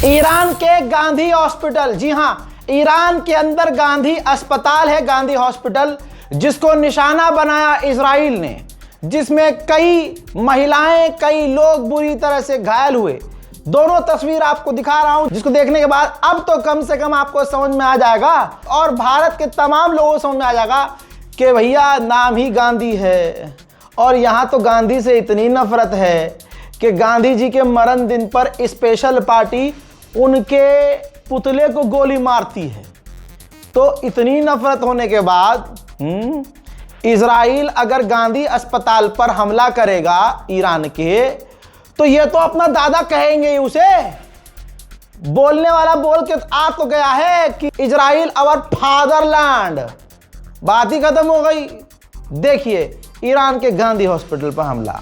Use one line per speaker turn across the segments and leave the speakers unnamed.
Iran के Gandhi hospital, जी हां, Iran के अंदर गांधी अस्पताल है, गांधी हॉस्पिटल, जिसको निशाना बनाया इजराइल ने, जिसमें कई महिलाएं, कई लोग बुरी तरह से घायल हुए। दोनों तस्वीर आपको दिखा रहा हूं, जिसको देखने के बाद अब तो कम से कम आपको समझ में आ जाएगा और भारत के तमाम लोगों को समझ में आ जाएगा कि भैया नाम ही गांधी है और यहां तो गांधी से इतनी नफरत है कि गांधी जी के मरण दिन पर स्पेशल पार्टी उनके पुतले को गोली मारती है। तो इतनी नफरत होने के बाद इजराइल अगर गांधी अस्पताल पर हमला करेगा ईरान के, तो ये तो अपना दादा कहेंगे ही उसे। बोलने वाला बोल के आ तो गया है कि इजराइल अवर फादरलैंड, बात ही खत्म हो गई। देखिए ईरान के गांधी हॉस्पिटल पर हमला।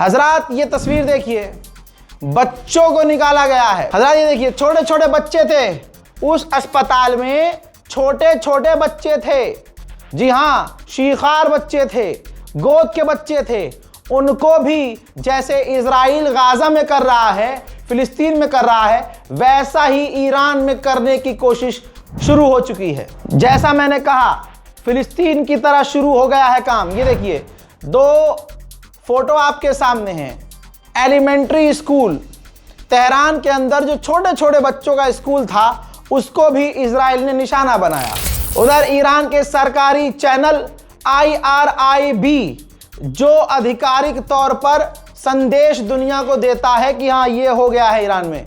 हजरात ये तस्वीर देखिए, बच्चों को निकाला गया है। हजरात ये देखिए, छोटे छोटे बच्चे थे उस अस्पताल में, छोटे छोटे बच्चे थे, जी हां, शीखार बच्चे थे, गोद के बच्चे थे। उनको भी जैसे इजराइल गाजा में कर रहा है, फिलिस्तीन में कर रहा है, वैसा ही ईरान में करने की कोशिश शुरू हो चुकी है। जैसा मैंने कहा, फिलिस्तीन की तरह शुरू हो गया है काम। ये देखिए दो फोटो आपके सामने हैं। एलिमेंट्री स्कूल तेहरान के अंदर जो छोटे छोटे बच्चों का स्कूल था, उसको भी इजराइल ने निशाना बनाया। उधर ईरान के सरकारी चैनल IRIB जो आधिकारिक तौर पर संदेश दुनिया को देता है कि हाँ ये हो गया है ईरान में,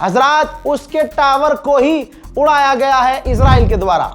हजरात उसके टावर को ही उड़ाया गया है इजराइल के द्वारा।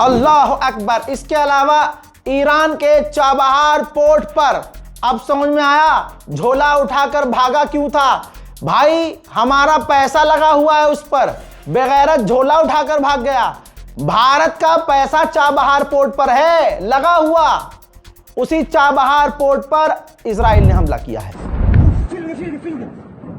अल्लाह अकबर। इसके अलावा ईरान के चाबहार पोर्ट पर अब समझ में आया झोला उठाकर भागा क्यों था। भाई हमारा पैसा लगा हुआ है उस पर, बेगैरत झोला उठाकर भाग गया। भारत का पैसा चाबहार पोर्ट पर है लगा हुआ, उसी चाबहार पोर्ट पर इजराइल ने हमला किया है।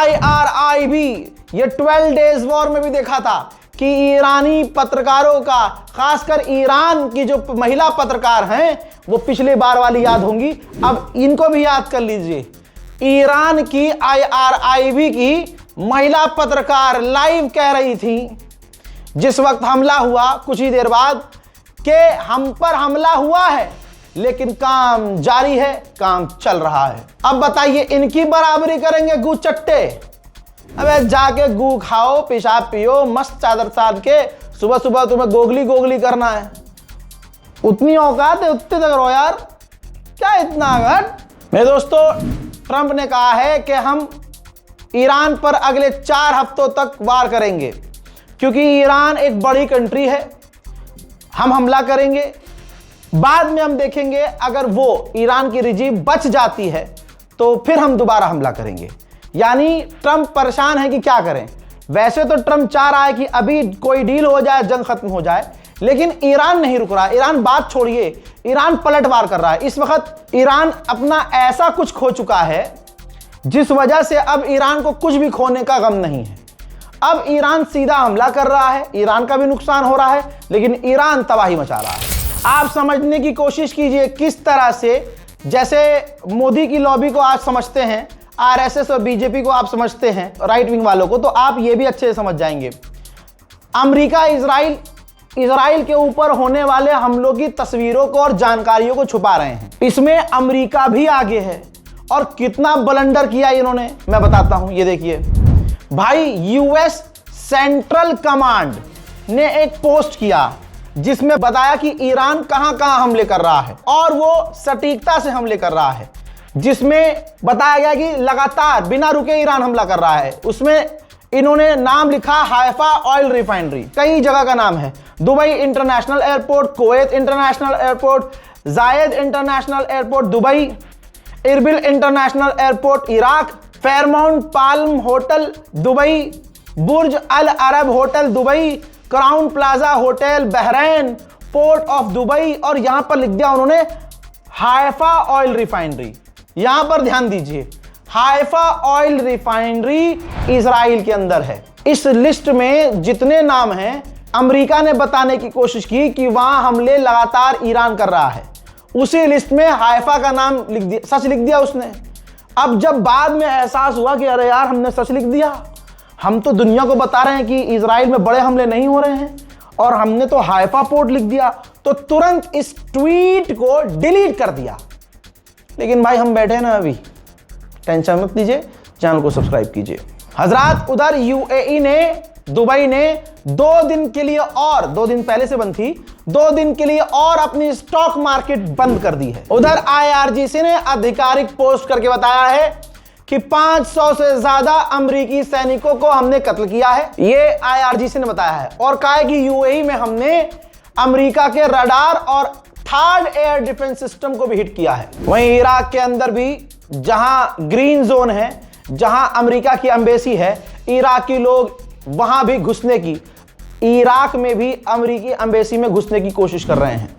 IRIB ये 12 डेज वॉर में भी देखा था कि ईरानी पत्रकारों का, खासकर ईरान की जो महिला पत्रकार हैं, वो पिछली बार वाली याद होंगी, अब इनको भी याद कर लीजिए। ईरान की IRIB की महिला पत्रकार लाइव कह रही थी जिस वक्त हमला हुआ कुछ ही देर बाद कि हम पर हमला हुआ है लेकिन काम जारी है, काम चल रहा है। अब बताइए इनकी बराबरी करेंगे गू चट्टे? अबे जाके गू खाओ, पेशाब पियो, मस्त चादर साध के, सुबह सुबह तुम्हें गोगली गोगली करना है। उतनी औकात है उतने तक रहो यार, क्या इतना घट। मेरे दोस्तों, ट्रंप ने कहा है कि हम ईरान पर अगले 4 हफ्तों तक वार करेंगे, क्योंकि ईरान एक बड़ी कंट्री है। हम हमला करेंगे, बाद में हम देखेंगे अगर वो ईरान की रिजीम बच जाती है तो फिर हम दोबारा हमला करेंगे। यानी ट्रंप परेशान है कि क्या करें। वैसे तो ट्रंप चाह रहा है कि अभी कोई डील हो जाए, जंग खत्म हो जाए, लेकिन ईरान नहीं रुक रहा। ईरान बात छोड़िए, ईरान पलटवार कर रहा है। इस वक्त ईरान अपना ऐसा कुछ खो चुका है जिस वजह से अब ईरान को कुछ भी खोने का गम नहीं है। अब ईरान सीधा हमला कर रहा है, ईरान का भी नुकसान हो रहा है, लेकिन ईरान तबाही मचा रहा है। आप समझने की कोशिश कीजिए किस तरह से, जैसे मोदी की लॉबी को आप समझते हैं, आरएसएस और बीजेपी को आप समझते हैं, राइट विंग वालों को, तो आप ये भी अच्छे से समझ जाएंगे। अमेरिका इजराइल के ऊपर होने वाले हमलों की तस्वीरों को और जानकारियों को छुपा रहे हैं। इसमें अमेरिका भी आगे है, और कितना ब्लंडर किया इन्होंने मैं बताता हूं। ये देखिए भाई, यूएस सेंट्रल कमांड ने एक पोस्ट किया जिसमें बताया कि ईरान कहां कहां हमले कर रहा है, और वो सटीकता से हमले कर रहा है, जिसमें बताया गया कि लगातार बिना रुके ईरान हमला कर रहा है। उसमें इन्होंने नाम लिखा हाइफा ऑयल रिफाइनरी, कई जगह का नाम है, Dubai international airport, Kuwait international airport, Zayed international airport Dubai, Erbil international airport Iraq, Fairmont Palm hotel Dubai, Burj Al Arab hotel Dubai, Crowne Plaza hotel Bahrain, port of Dubai, और यहां पर लिख दिया उन्होंने हाइफा ऑयल रिफाइनरी। यहां पर ध्यान दीजिए, हाइफा ऑयल रिफाइनरी इजराइल के अंदर है। इस लिस्ट में जितने नाम हैं, अमेरिका ने बताने की कोशिश की कि वहां हमले लगातार ईरान कर रहा है, उसी लिस्ट में हाइफा का नाम लिख दिया, सच लिख दिया उसने। अब जब बाद में एहसास हुआ कि अरे यार हमने सच लिख दिया, हम तो दुनिया को बता रहे हैं कि इजराइल में बड़े हमले नहीं हो रहे हैं, और हमने तो हाइफा पोर्ट लिख दिया, तो तुरंत इस ट्वीट को डिलीट कर दिया। लेकिन भाई हम बैठे ना, अभी टेंशन मत लीजिए, चैनल को सब्सक्राइब कीजिए। हजरात, उधर यूएई ने, दुबई ने 2 दिन के लिए, और 2 दिन पहले से बंद थी, 2 दिन के लिए और अपनी स्टॉक मार्केट बंद कर दी है। उधर आईआरजीसी ने आधिकारिक पोस्ट करके बताया है कि 500 से ज्यादा अमेरिकी सैनिकों को हमने कत्ल किया है। ये आईआरजीसी ने बताया है, और कहा है कि यूएई में हमने अमेरिका के रडार और 3rd एयर डिफेंस सिस्टम को भी हिट किया है। वहीं इराक के अंदर भी, जहां ग्रीन जोन है, जहां अमेरिका की एम्बेसी है, इराकी लोग वहां भी घुसने की, इराक में भी अमेरिकी एम्बेसी में घुसने की कोशिश कर रहे हैं।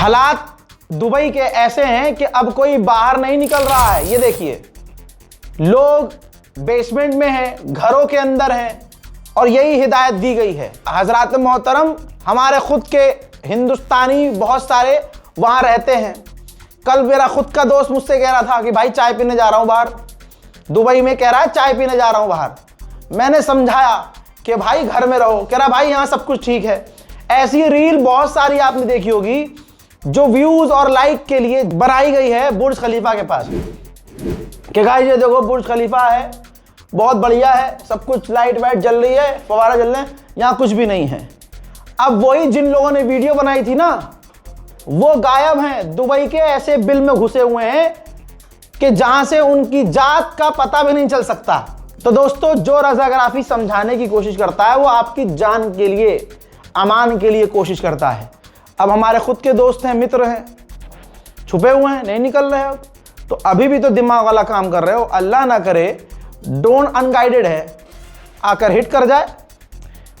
हालात दुबई के ऐसे हैं कि अब कोई बाहर नहीं निकल रहा है। ये देखिए, लोग बेसमेंट में हैं, घरों के अंदर हैं, और यही हिदायत दी गई है। हजरात मोहतरम, हमारे खुद के हिंदुस्तानी बहुत सारे वहां रहते हैं। कल मेरा खुद का दोस्त मुझसे कह रहा था कि भाई चाय पीने जा रहा हूं बाहर, दुबई में कह रहा है चाय पीने जा रहा हूं बाहर। मैंने समझाया कि भाई घर में रहो, कह रहा भाई यहां सब कुछ ठीक है। ऐसी रील बहुत सारी आपने देखी होगी जो व्यूज और लाइक के लिए बनाई गई है बुर्ज खलीफा के पास। कि गाइस ये देखो बुर्ज खलीफा है, बहुत बढ़िया है, सब कुछ लाइट वाइट जल रही है, फवारा जल रहे हैं, यहाँ कुछ भी नहीं है। अब वही जिन लोगों ने वीडियो बनाई थी ना, वो गायब हैं, दुबई के ऐसे बिल में घुसे हुए हैं कि जहां से उनकी जात का पता भी नहीं चल सकता। तो दोस्तों, जो रजाग्राफी समझाने की कोशिश करता है वो आपकी जान के लिए, अमान के लिए कोशिश करता है। अब हमारे खुद के दोस्त हैं, मित्र हैं, छुपे हुए हैं, नहीं निकल रहे हो, तो अभी भी तो दिमाग वाला काम कर रहे हो। अल्लाह ना करे ड्रोन अनगाइडेड है, आकर हिट कर जाए।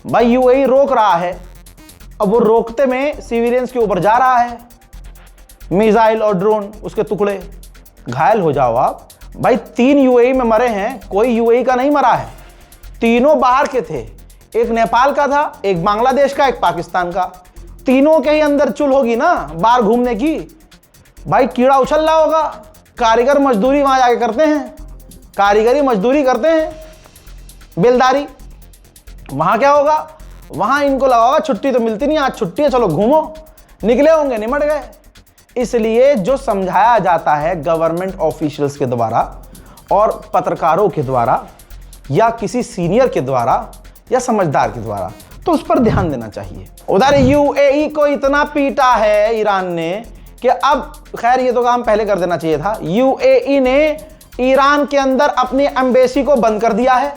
भाई यूएई रोक रहा है, अब वो रोकते में सिविलियंस के ऊपर जा रहा है, मिसाइल और ड्रोन, उसके टुकड़े, घायल हो जाओ आप। भाई 3 यूएई में मरे हैं, कोई यूएई का नहीं मरा है, तीनों बाहर के थे, एक नेपाल का था, एक बांग्लादेश का, एक पाकिस्तान का। तीनों के ही अंदर चुल होगी ना बाहर घूमने की। भाई कीड़ा उछल रहा होगा, कारीगर मजदूरी वहां जाके करते हैं, कारीगरी मजदूरी करते हैं, बेलदारी। वहां क्या होगा, वहां इनको लगा होगा छुट्टी तो मिलती नहीं, आज छुट्टी है, चलो घूमो, निकले होंगे, निमट गए। इसलिए जो समझाया जाता है गवर्नमेंट ऑफिशियल्स के द्वारा और पत्रकारों के द्वारा या किसी सीनियर के द्वारा या समझदार के द्वारा, तो उस पर ध्यान देना चाहिए। उधर यूएई को इतना पीटा है ईरान ने कि अब, खैर ये तो काम पहले कर देना चाहिए था, यूएई ने ईरान के अंदर अपनी एम्बेसी को बंद कर दिया है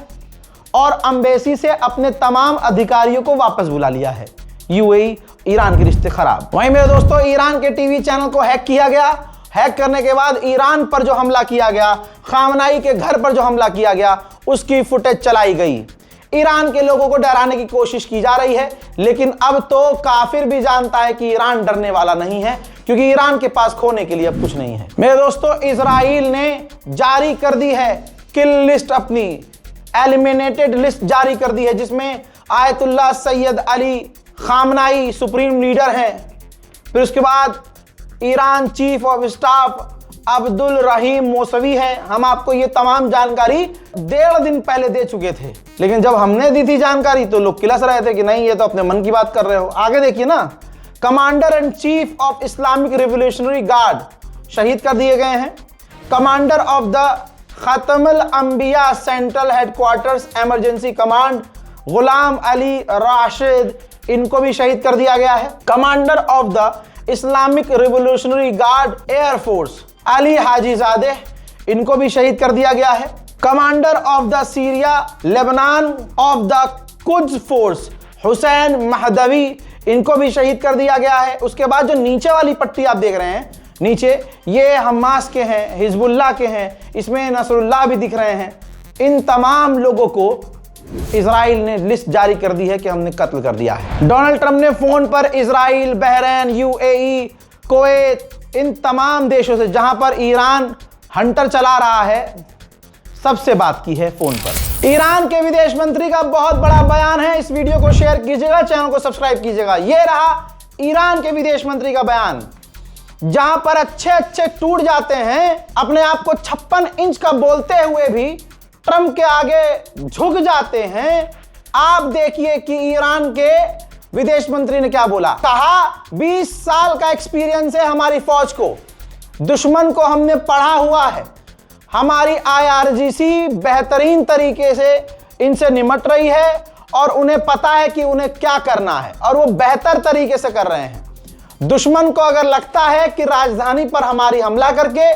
और एम्बेसी से अपने तमाम अधिकारियों को वापस बुला लिया है। यूएई ईरान के रिश्ते खराब। वहीं मेरे दोस्तों, ईरान के टीवी चैनल को हैक किया गया। हैक करने के बाद ईरान पर जो हमला किया गया, खामनाई के घर पर जो हमला किया गया, उसकी फुटेज चलाई गई। ईरान के लोगों को डराने की कोशिश की जा रही है, लेकिन अब तो काफिर भी जानता है कि ईरान डरने वाला नहीं है, क्योंकि ईरान के पास खोने के लिए अब कुछ नहीं है। मेरे दोस्तों, इजराइल ने जारी कर दी है किल लिस्ट, अपनी एलिमिनेटेड लिस्ट जारी कर दी है, जिसमें Ayatollah Syed Ali खामनाई supreme leader हैं। फिर उसके बाद Iran chief of staff Abdul Rahim Mousavi है। हम आपको ये तमाम जानकारी 1.5 दिन पहले दे चुके थे, लेकिन जब हमने दी थी जानकारी तो लोग किलस रहे थे कि नहीं, ये तो अपने मन की बात कर रहे हो। आगे देखिए ना, commander and chief of Islamic revolutionary guard शहीद कर दिए गए हैं। Commander of the Khatamul Anbiya central headquarters emergency command Gholam Ali Rashid, इनको भी शहीद कर दिया गया है। Commander of the Islamic revolutionary guard air force Ali Hajizadeh, इनको भी शहीद कर दिया गया है। Commander of the Syria Lebanon of the Quds force Hussein Mahdavi, इनको भी शहीद कर दिया गया है। उसके बाद जो नीचे वाली पट्टी आप देख रहे हैं, नीचे ये हमास के हैं, हिजबुल्लाह के हैं, इसमें नसरुल्लाह भी दिख रहे हैं। इन तमाम लोगों को इजराइल ने लिस्ट जारी कर दी है कि हमने कत्ल कर दिया है। डोनाल्ड ट्रंप ने फोन पर इजराइल, बहरीन, यूएई, कुवैत, इन तमाम देशों से जहां पर ईरान हंटर चला रहा है, सबसे बात की है फोन पर। ईरान के विदेश मंत्री का बहुत बड़ा बयान है, इस वीडियो को शेयर कीजिएगा, चैनल को सब्सक्राइब कीजिएगा। यह रहा ईरान के विदेश मंत्री का बयान, जहां पर अच्छे टूट जाते हैं, अपने आप को 56 इंच का बोलते हुए भी ट्रंप के आगे झुक जाते हैं। आप देखिए कि ईरान के विदेश मंत्री ने क्या बोला। कहा 20 साल का एक्सपीरियंस है हमारी फौज को, दुश्मन को हमने पढ़ा हुआ है, हमारी आईआरजीसी बेहतरीन तरीके से इनसे निमट रही है और उन्हें पता है कि उन्हें क्या करना है और वो बेहतर तरीके से कर रहे हैं। दुश्मन को अगर लगता है कि राजधानी पर हमारी हमला करके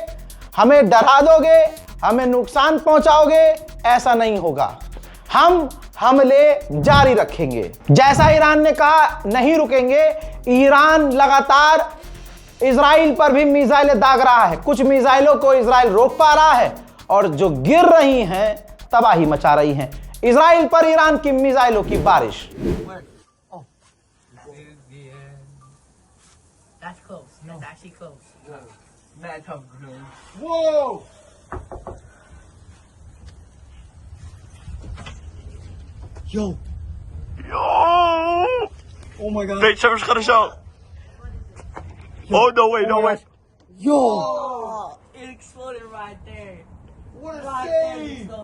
हमें डरा दोगे, हमें नुकसान पहुंचाओगे, ऐसा नहीं होगा। हम हमले जारी रखेंगे। जैसा ईरान ने कहा, नहीं रुकेंगे। ईरान लगातार इजराइल पर भी मिसाइलें दाग रहा है, कुछ मिसाइलों को इजराइल रोक पा रहा है और जो गिर रही हैं तबाही मचा रही हैं। इजराइल पर ईरान की मिसाइलों की बारिश।
That's close. That's actually close.
Mad tough green.
Whoa! Yo!
Yo!
Oh my god.
Wait, servers gaan er zo. Oh, no way, no way.
Yo!
Oh, it exploded right there.
What a
Right there.
save!
it exploded.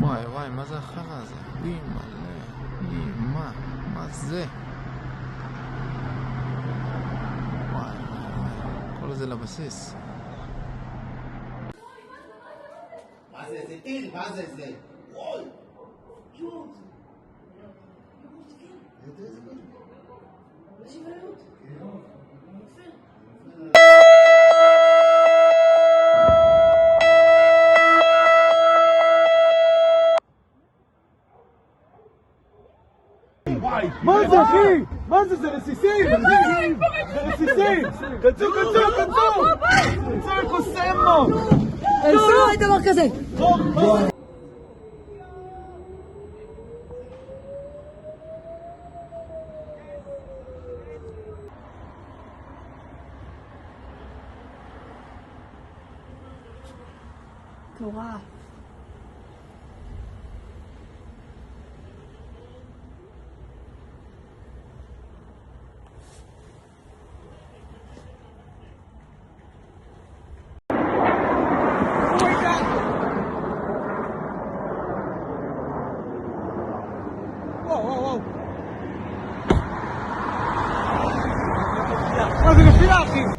וואי וואי, מה זה החרא הזה? מה זה? וואי וואי, כל זה לבסיס.
מה זה טיל? מה זה זה? וואי!
מה זה אחי? מה זה? זה רסיסים! זה רסיסים! כנסו! כנסו לקוסמו!
לא, אין דבר כזה! תורה.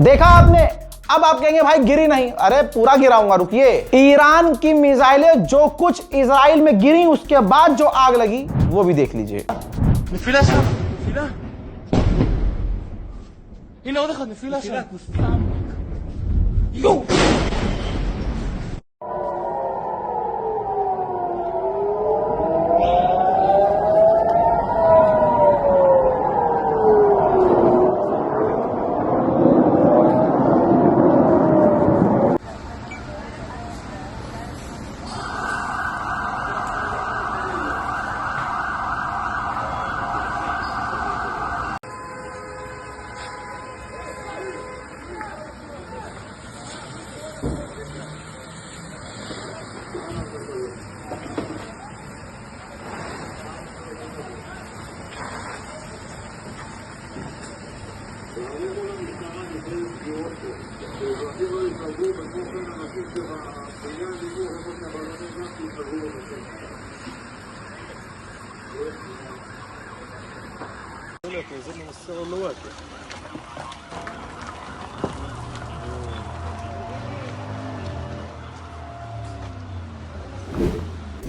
देखा आपने। अब आप कहेंगे भाई गिरी नहीं, अरे पूरा गिराऊंगा, रुकिए। ईरान की मिसाइलें जो कुछ इजराइल में गिरी उसके बाद जो आग लगी वो भी देख लीजिए।
נפילה שם, נפילה. הנה עוד אחד, נפילה שם. יואו!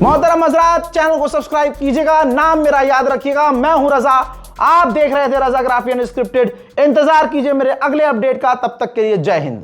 मोहतरम हज़रात, चैनल को सब्सक्राइब कीजिएगा, नाम मेरा याद रखिएगा, मैं हूं रजा। आप देख रहे थे रजा ग्राफी अनस्क्रिप्टेड। इंतजार कीजिए मेरे अगले अपडेट का, तब तक के लिए जय हिंद।